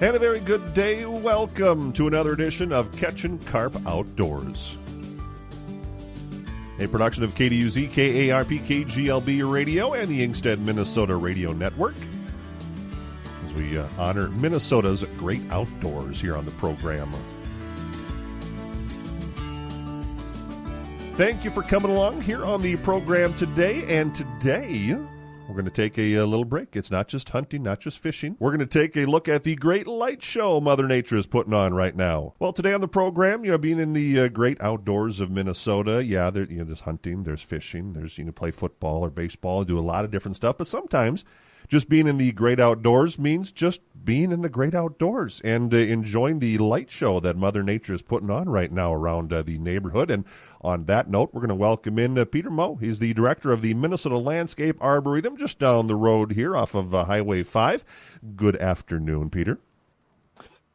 And a very good day. Welcome to another edition of Catchin KARP Outdoors, a production of KDUZ, KARP, KGLB Radio, and the Inkstead, Minnesota Radio Network, as we honor Minnesota's great outdoors here on the program. Thank you for coming along here on the program today. And today, we're going to take a little break. It's not just hunting, not just fishing. We're going to take a look at the great light show Mother Nature is putting on right now. Well, today on the program, being in the great outdoors of Minnesota, there's hunting, there's fishing, there's, play football or baseball, do a lot of different stuff. But sometimes just being in the great outdoors means just being in the great outdoors and enjoying the light show that Mother Nature is putting on right now around the neighborhood. And on that note, we're going to welcome in Peter Moe. He's the director of the Minnesota Landscape Arboretum just down the road here off of Highway 5. Good afternoon, Peter.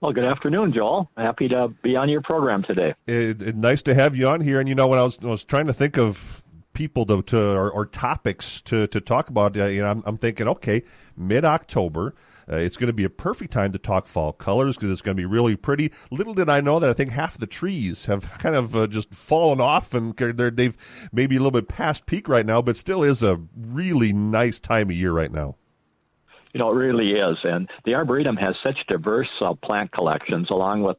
Well, good afternoon, Joel. Happy to be on your program today. Nice to have you on here. And, when I was trying to think of people or topics to talk about, I'm thinking, okay, mid-October, it's going to be a perfect time to talk fall colors because it's going to be really pretty. Little did I know that I think half the trees have kind of just fallen off, and they've maybe a little bit past peak right now, but still is a really nice time of year right now. It really is. And the Arboretum has such diverse plant collections, along with,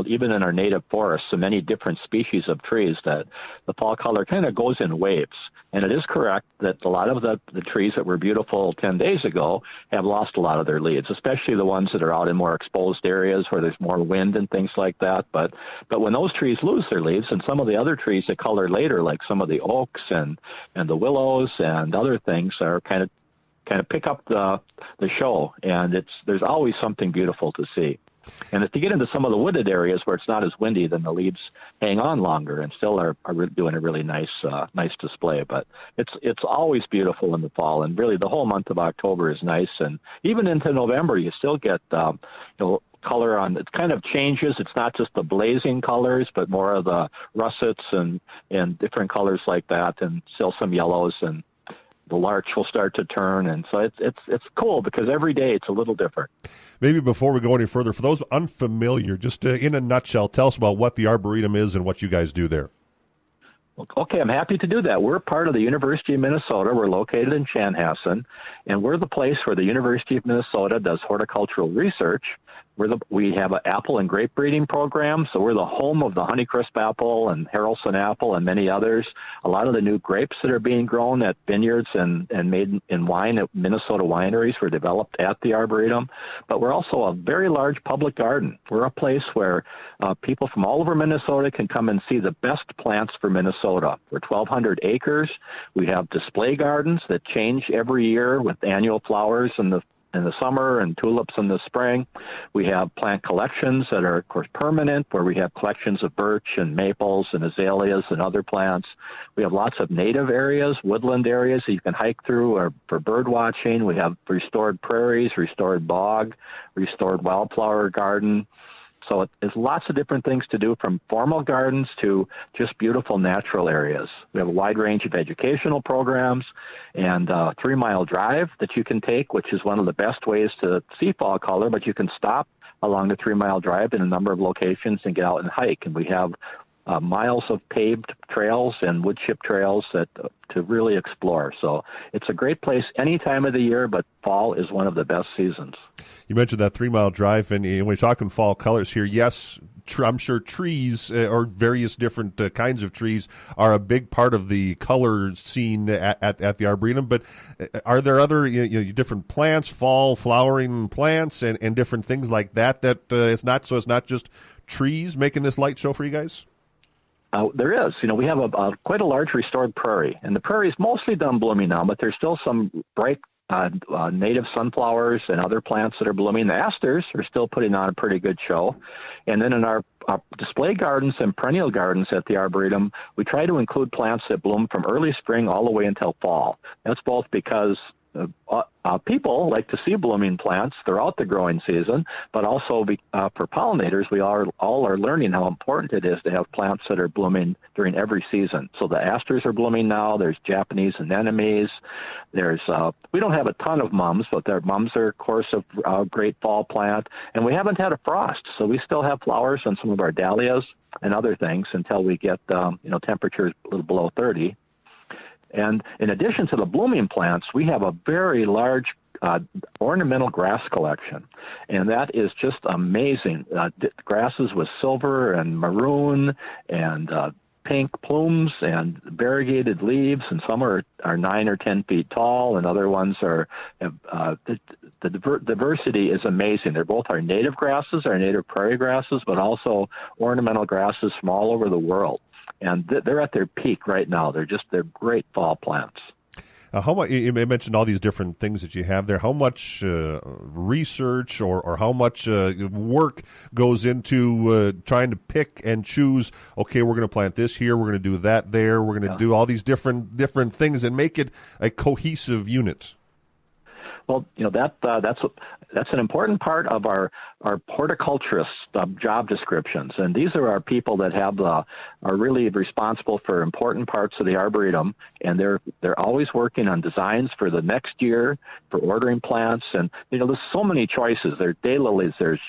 even in our native forests, so many different species of trees that the fall color kind of goes in waves. And it is correct that a lot of the trees that were beautiful 10 days ago have lost a lot of their leaves, especially the ones that are out in more exposed areas where there's more wind and things like that. But when those trees lose their leaves, and some of the other trees that color later, like some of the oaks and the willows and other things, are kind of pick up the show, and there's always something beautiful to see. And if you get into some of the wooded areas where it's not as windy, then the leaves hang on longer and still are doing a really nice display. But it's always beautiful in the fall, and really the whole month of October is nice, and even into November you still get color on. It kind of changes. It's not just the blazing colors, but more of the russets and different colors like that, and still some yellows, and the larch will start to turn, and so it's cool because every day it's a little different. Maybe before we go any further, for those unfamiliar, just in a nutshell, tell us about what the Arboretum is and what you guys do there. Okay, I'm happy to do that. We're part of the University of Minnesota. We're located in Chanhassen, and we're the place where the University of Minnesota does horticultural research. We have an apple and grape breeding program, so we're the home of the Honeycrisp apple and Haralson apple and many others. A lot of the new grapes that are being grown at vineyards and made in wine at Minnesota wineries were developed at the Arboretum. But we're also a very large public garden. We're a place where people from all over Minnesota can come and see the best plants for Minnesota. We're 1,200 acres. We have display gardens that change every year with annual flowers in the summer and tulips in the spring. We have plant collections that are, of course, permanent, where we have collections of birch and maples and azaleas and other plants. We have lots of native areas, woodland areas that you can hike through or for bird watching. We have restored prairies, restored bog, restored wildflower garden. So there's lots of different things to do, from formal gardens to just beautiful natural areas. We have a wide range of educational programs and a 3-mile drive that you can take, which is one of the best ways to see fall color, but you can stop along the 3-mile drive in a number of locations and get out and hike. And we have miles of paved trails and wood chip trails to really explore. So it's a great place any time of the year, but fall is one of the best seasons. You mentioned that 3-mile drive, and when we're talking fall colors here, yes, I'm sure trees or various different kinds of trees are a big part of the color scene at the Arboretum, but are there other different plants, fall flowering plants and different things like that it's not just trees making this light show for you guys? There is. We have quite a large restored prairie, and the prairie is mostly done blooming now, but there's still some bright native sunflowers and other plants that are blooming. The asters are still putting on a pretty good show. And then in our display gardens and perennial gardens at the Arboretum, we try to include plants that bloom from early spring all the way until fall. That's both because people like to see blooming plants throughout the growing season, but also for pollinators, we all are learning how important it is to have plants that are blooming during every season. So the asters are blooming now. There's Japanese anemones. There's we don't have a ton of mums, but their mums are, of course, a great fall plant. And we haven't had a frost, so we still have flowers on some of our dahlias and other things until we get temperatures a little below 30. And in addition to the blooming plants, we have a very large ornamental grass collection, and that is just amazing. Grasses with silver and maroon and pink plumes and variegated leaves, and some are 9 or 10 feet tall, and other ones are the diversity is amazing. They're both our native grasses, our native prairie grasses, but also ornamental grasses from all over the world. And they're at their peak right now. They're great fall plants. How much you mentioned all these different things that you have there? How much research or how much work goes into trying to pick and choose? Okay, we're going to plant this here. We're going to do that there. We're going to do all these different things and make it a cohesive unit. Well, that's an important part of our horticulturist job descriptions, and these are our people that are really responsible for important parts of the Arboretum, and they're always working on designs for the next year, for ordering plants, and there's so many choices. There's daylilies, there's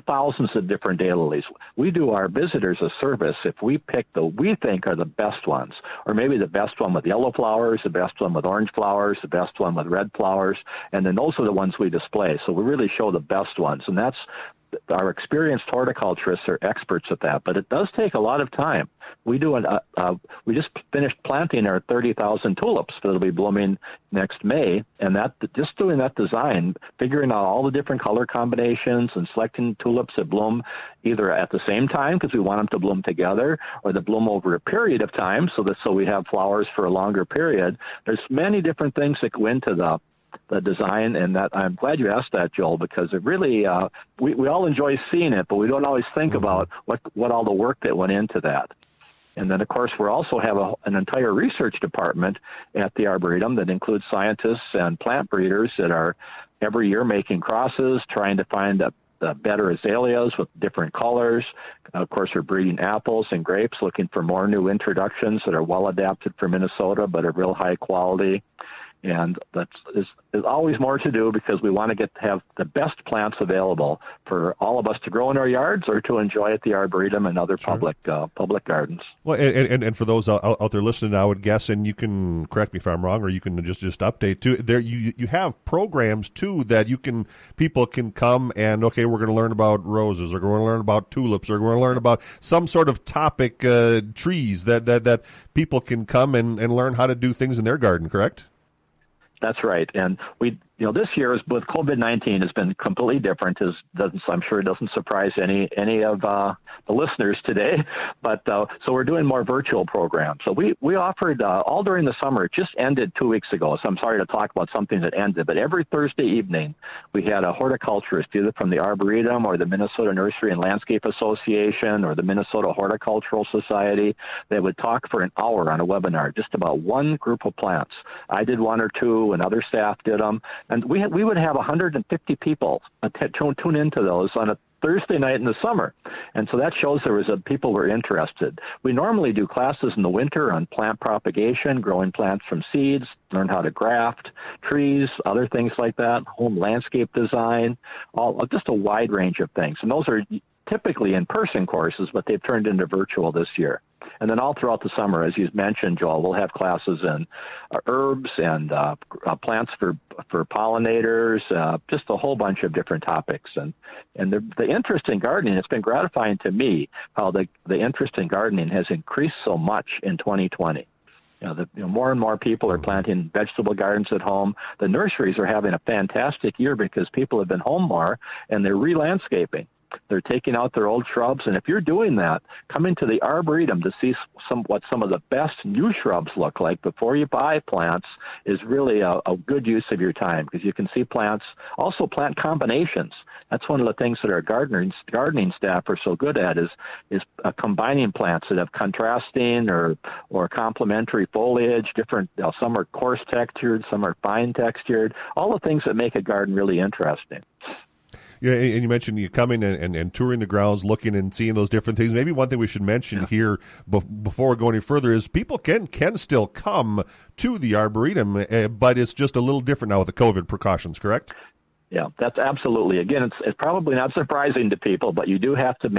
thousands of different daylilies. We do our visitors a service if we pick we think are the best ones, or maybe the best one with yellow flowers, the best one with orange flowers, the best one with red flowers, and then those are the ones we display. So we really show the best ones, and that's our experienced horticulturists are experts at that, but it does take a lot of time. We just finished planting our 30,000 tulips that'll be blooming next May, and just doing that design, figuring out all the different color combinations and selecting tulips that bloom either at the same time because we want them to bloom together, or that bloom over a period of time so we have flowers for a longer period. There's many different things that go into the design, and that I'm glad you asked that, Joel, because it really we all enjoy seeing it, but we don't always think about what all the work that went into that. And then, of course, we also have an entire research department at the Arboretum that includes scientists and plant breeders that are every year making crosses, trying to find the better azaleas with different colors. Of course, we're breeding apples and grapes, looking for more new introductions that are well adapted for Minnesota, but are real high quality. And there's always more to do because we want to have the best plants available for all of us to grow in our yards or to enjoy at the Arboretum and other public gardens. Well, and for those out there listening, I would guess, and you can correct me if I'm wrong, or you can just update too. There, you have programs too that people can come and we're going to learn about roses, or we're going to learn about tulips, or we're going to learn about some sort of topic trees that people can come and learn how to do things in their garden. Correct? That's right. And this year with COVID-19 has been completely different. I'm sure it doesn't surprise any of the listeners today. But so we're doing more virtual programs. So we offered all during the summer. It just ended 2 weeks ago. So I'm sorry to talk about something that ended. But every Thursday evening, we had a horticulturist, either from the Arboretum or the Minnesota Nursery and Landscape Association or the Minnesota Horticultural Society. They would talk for an hour on a webinar just about one group of plants. I did one or two, and other staff did them. And we would have 150 people tune into those on a Thursday night in the summer. And so that shows people were interested. We normally do classes in the winter on plant propagation, growing plants from seeds, learn how to graft trees, other things like that, home landscape design, just a wide range of things. And those are typically in-person courses, but they've turned into virtual this year. And then all throughout the summer, as you mentioned, Joel, we'll have classes in herbs and plants for pollinators, just a whole bunch of different topics. And the interest in gardening, it's been gratifying to me how the interest in gardening has increased so much in 2020. More and more people are planting vegetable gardens at home. The nurseries are having a fantastic year because people have been home more, and they're re-landscaping. They're taking out their old shrubs. And if you're doing that, coming to the Arboretum to see what some of the best new shrubs look like before you buy plants is really a good use of your time, because you can see plants, also plant combinations. That's one of the things that our gardening staff are so good at is combining plants that have contrasting or complementary foliage, different, some are coarse textured, some are fine textured, all the things that make a garden really interesting. Yeah, and you mentioned you coming and touring the grounds, looking and seeing those different things. Maybe one thing we should mention here before we go any further is people can still come to the Arboretum, but it's just a little different now with the COVID precautions, correct? Yeah, that's absolutely. Again, it's probably not surprising to people, but you do have to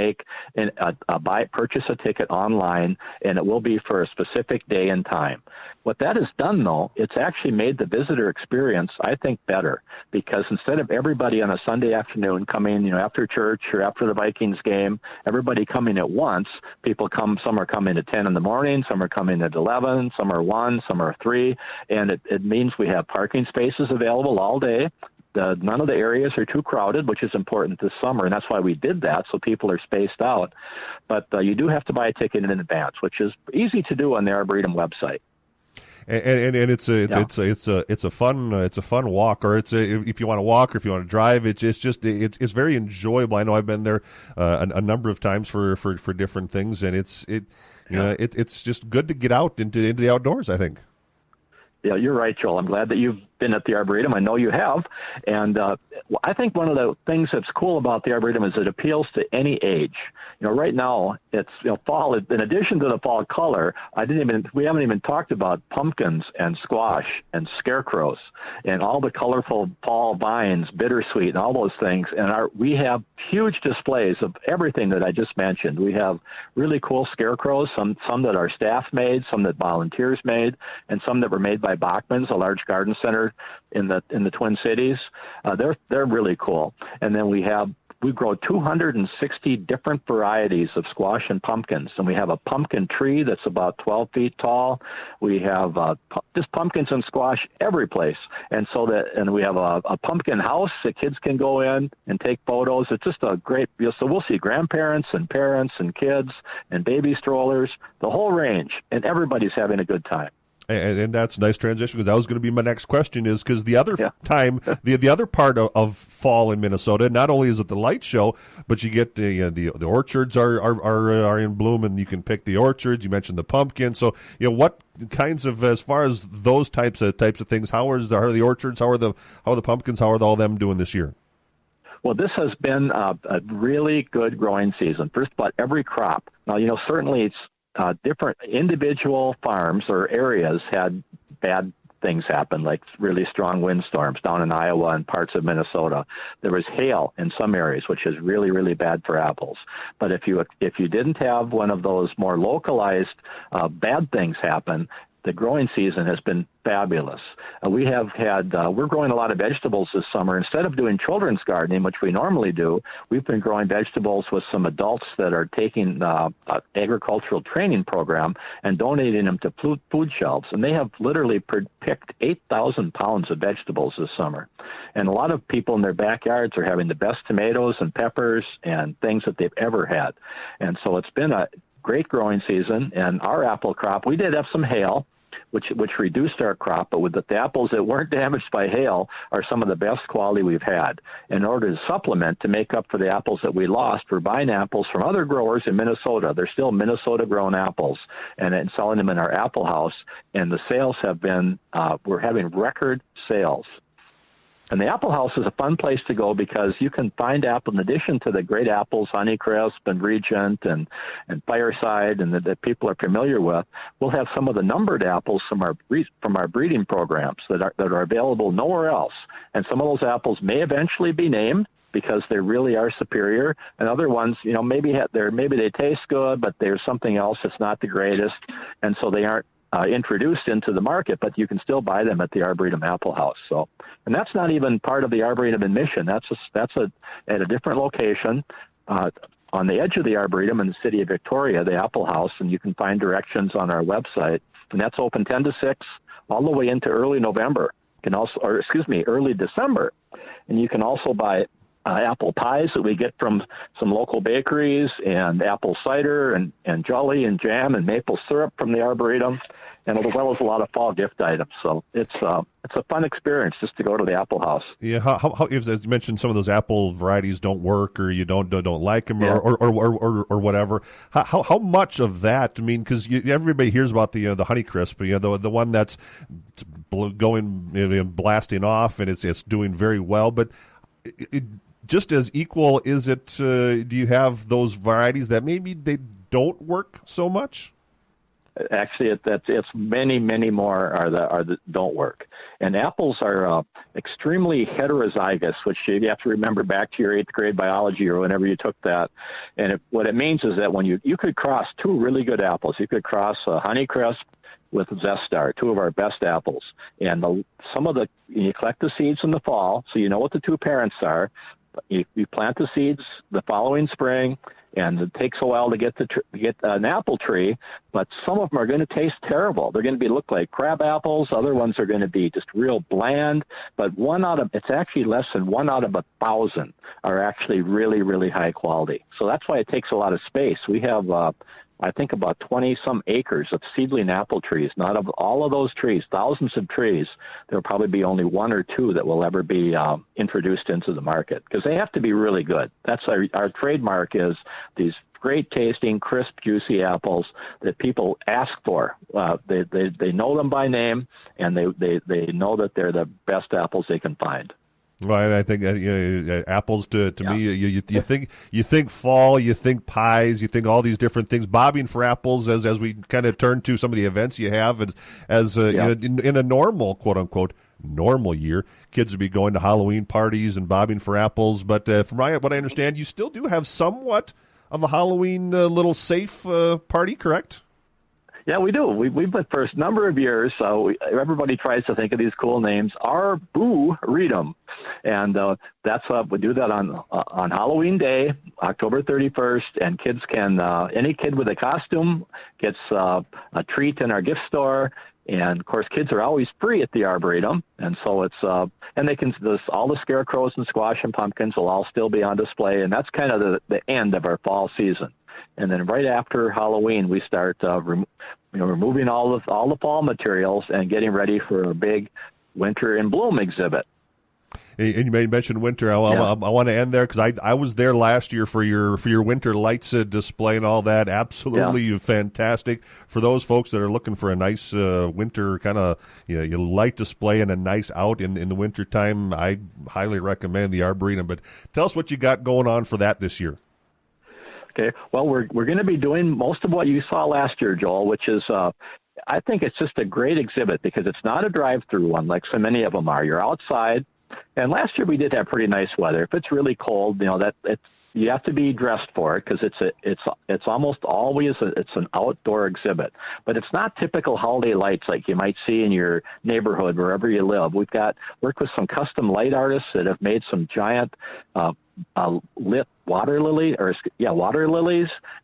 purchase a ticket online, and it will be for a specific day and time. What that has done, though, it's actually made the visitor experience, I think, better, because instead of everybody on a Sunday afternoon coming, after church or after the Vikings game, everybody coming at once, people come, some are coming at 10 in the morning, some are coming at 11, some are 1, some are 3, and it means we have parking spaces available all day. None of the areas are too crowded, which is important this summer, and that's why we did that, so people are spaced out. But you do have to buy a ticket in advance, which is easy to do on the Arboretum website. And it's a fun walk, or if you want to walk or if you want to drive, it's very enjoyable. I know I've been there a number of times for different things, and it's just good to get out into the outdoors, I think. Yeah, you're right, Joel. I'm glad that you've been at the Arboretum. I know you have. And I think one of the things that's cool about the Arboretum is it appeals to any age. Right now it's fall. In addition to the fall color, we haven't even talked about pumpkins and squash and scarecrows and all the colorful fall vines, bittersweet, and all those things. And we have huge displays of everything that I just mentioned. We have really cool scarecrows, some that our staff made, some that volunteers made, and some that were made by Bachman's, a large garden center in the Twin Cities. They're really cool. And then we grow 260 different varieties of squash and pumpkins, and we have a pumpkin tree that's about 12 feet tall. We have just pumpkins and squash every place, and we have a pumpkin house that kids can go in and take photos. It's just a great. So we'll see grandparents and parents and kids and baby strollers, the whole range, and everybody's having a good time. And that's a nice transition, because that was going to be my next question, is because the other time, the other part of fall in Minnesota, not only is it the light show, but you get the orchards are in bloom, and you can pick the orchards. You mentioned the pumpkin. So, what kinds of, as far as those types of things, how are the orchards, how are the pumpkins, how are all them doing this year? Well, this has been a really good growing season. First of all, every crop. Now, certainly it's different individual farms or areas had bad things happen, like really strong windstorms down in Iowa and parts of Minnesota. There was hail in some areas, which is really, really bad for apples. But if you didn't have one of those more localized bad things happen, the growing season has been fabulous. We're growing a lot of vegetables this summer. Instead of doing children's gardening, which we normally do, we've been growing vegetables with some adults that are taking an agricultural training program and donating them to food shelves. And they have literally picked 8,000 pounds of vegetables this summer. And a lot of people in their backyards are having the best tomatoes and peppers and things that they've ever had. And so it's been a great growing season. And our apple crop, we did have some hail, which reduced our crop, but with the apples that weren't damaged by hail are some of the best quality we've had. In order to supplement, to make up for the apples that we lost, we're buying apples from other growers in Minnesota. They're still Minnesota-grown apples, and selling them in our apple house, and the sales have been, we're having record sales. And the Apple House is a fun place to go because you can find apple, in addition to the great apples, Honeycrisp and Regent and Fireside, and that people are familiar with. We'll have some of the numbered apples from our breeding programs that are available nowhere else. And some of those apples may eventually be named because they really are superior. And other ones, maybe they taste good, but there's something else that's not the greatest, and so they aren't introduced into the market, but you can still buy them at the Arboretum Apple House. So, and that's not even part of the Arboretum admission. That's at a different location on the edge of the Arboretum in the city of Victoria, the Apple House, and you can find directions on our website. And that's open 10 to 6 all the way into early November. Early December. And you can also buy apple pies that we get from some local bakeries, and apple cider and jelly and jam and maple syrup from the Arboretum, and as well as a lot of fall gift items. So it's a fun experience just to go to the Apple House. Yeah, how as you mentioned, some of those apple varieties don't work, or you don't like them, Yeah. or whatever. How much of that? I mean, because everybody hears about the Honeycrisp, the one that's going blasting off, and it's doing very well, but just as equal is it? Do you have those varieties that maybe they don't work so much? Actually, it's many more are the don't work. And apples are extremely heterozygous, which you have to remember back to your 8th grade biology or whenever you took that. And what it means is that when you could cross two really good apples, you could cross a Honeycrisp with Zestar, two of our best apples. And you collect the seeds in the fall, so you know what the two parents are. You plant the seeds the following spring, and it takes a while to get an apple tree, but some of them are going to taste terrible. They're going to look like crab apples. Other ones are going to be just real bland. But it's actually less than 1 out of 1,000 are actually really, really high quality. So that's why it takes a lot of space. We have, I think, about 20-some acres of seedling apple trees. Not of all of those trees, thousands of trees, there'll probably be only 1 or 2 that will ever be introduced into the market, because they have to be really good. That's our trademark, is these great tasting, crisp, juicy apples that people ask for. They know them by name, and they know that they're the best apples they can find. Right, I think apples to me. You think fall, you think pies, you think all these different things. Bobbing for apples as we kind of turn to some of the events you have in a normal, quote unquote, normal year, kids would be going to Halloween parties and bobbing for apples. But from what I understand, you still do have somewhat of a Halloween little safe party, correct? Yeah, we do. We've been for a number of years. Everybody tries to think of these cool names. Arboretum, and we do that on Halloween Day, October 31st. And kids can any kid with a costume gets a treat in our gift store. And of course, kids are always free at the Arboretum, and so it's and they can all the scarecrows and squash and pumpkins will all still be on display, and that's kind of the end of our fall season. And then right after Halloween, we start removing all the fall materials and getting ready for a big Winter in Bloom exhibit. And you mentioned winter. I want to end there because I was there last year for your winter lights display and all that. Absolutely fantastic for those folks that are looking for a nice winter kind of light display and a nice out in the winter time. I highly recommend the Arboretum. But tell us what you got going on for that this year. Okay. Well, we're going to be doing most of what you saw last year, Joel, which is I think it's just a great exhibit because it's not a drive-through one like so many of them are. You're outside. And last year we did have pretty nice weather. If it's really cold, you have to be dressed for it because it's almost always it's an outdoor exhibit. But it's not typical holiday lights like you might see in your neighborhood wherever you live. We've worked with some custom light artists that have made some giant lit water lilies.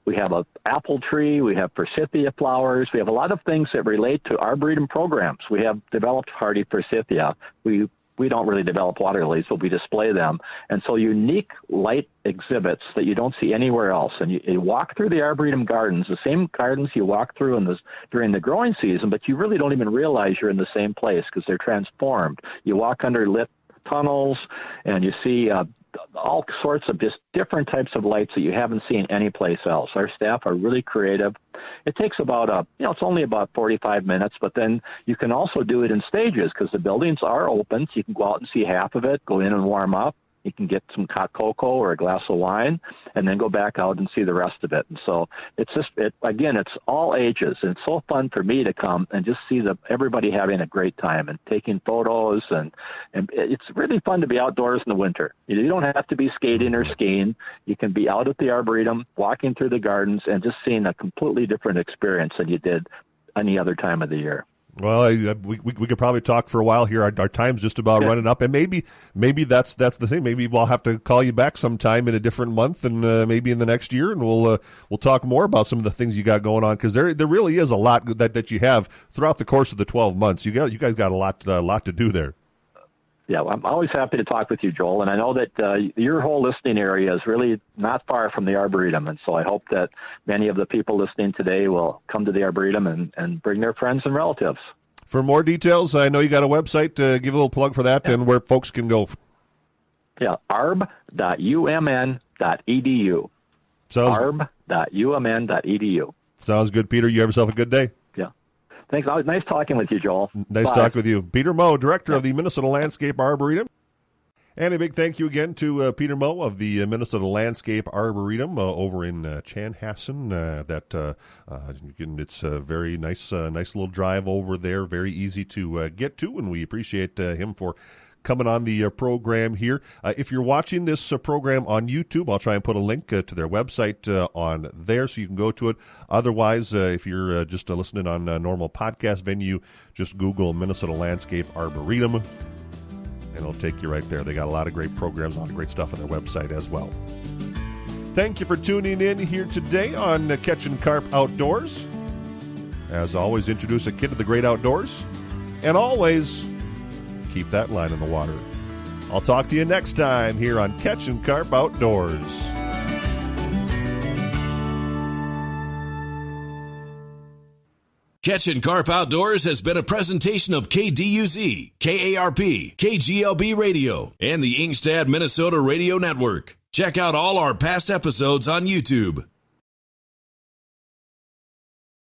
We have an apple tree. We have forsythia flowers. We have a lot of things that relate to Arboretum programs. We have developed hardy forsythia. We don't really develop water lilies, but we display them. And so unique light exhibits that you don't see anywhere else. And you walk through the Arboretum gardens, the same gardens you walk through during the growing season, but you really don't even realize you're in the same place because they're transformed. You walk under lit tunnels, and you see all sorts of just different types of lights that you haven't seen anyplace else. Our staff are really creative. It takes about it's only about 45 minutes, but then you can also do it in stages because the buildings are open, so you can go out and see half of it, go in and warm up. You can get some hot cocoa or a glass of wine and then go back out and see the rest of it. And so it's it's all ages. And it's so fun for me to come and just see everybody having a great time and taking photos. And it's really fun to be outdoors in the winter. You don't have to be skating or skiing. You can be out at the Arboretum, walking through the gardens and just seeing a completely different experience than you did any other time of the year. Well, we could probably talk for a while here. Our time's just about running up, and maybe that's the thing. Maybe we'll have to call you back sometime in a different month, and maybe in the next year, and we'll talk more about some of the things you got going on because there really is a lot that you have throughout the course of the 12 months. You guys got a lot to do there. Yeah, well, I'm always happy to talk with you, Joel. And I know that your whole listening area is really not far from the Arboretum. And so I hope that many of the people listening today will come to the Arboretum and bring their friends and relatives. For more details, I know you got a website. Give a little plug for that and where folks can go. Yeah, arb.umn.edu. arb.umn.edu. Sounds good, Peter. You have yourself a good day. Yeah. Thanks. Nice talking with you, Joel. Nice talking with you. Peter Moe, Director of the Minnesota Landscape Arboretum. And a big thank you again to Peter Moe of the Minnesota Landscape Arboretum over in Chanhassen. It's a very nice little drive over there, very easy to get to, and we appreciate him for coming on the program here. If you're watching this program on YouTube, I'll try and put a link to their website on there so you can go to it. Otherwise, if you're just listening on a normal podcast venue, just Google Minnesota Landscape Arboretum, and it'll take you right there. They got a lot of great programs, a lot of great stuff on their website as well. Thank you for tuning in here today on Catchin KARP Outdoors. As always, introduce a kid to the great outdoors. And always keep that line in the water. I'll talk to you next time here on Catchin KARP Outdoors. Catchin KARP Outdoors has been a presentation of KDUZ, KARP, KGLB Radio, and the Inkstad Minnesota Radio Network. Check out all our past episodes on YouTube.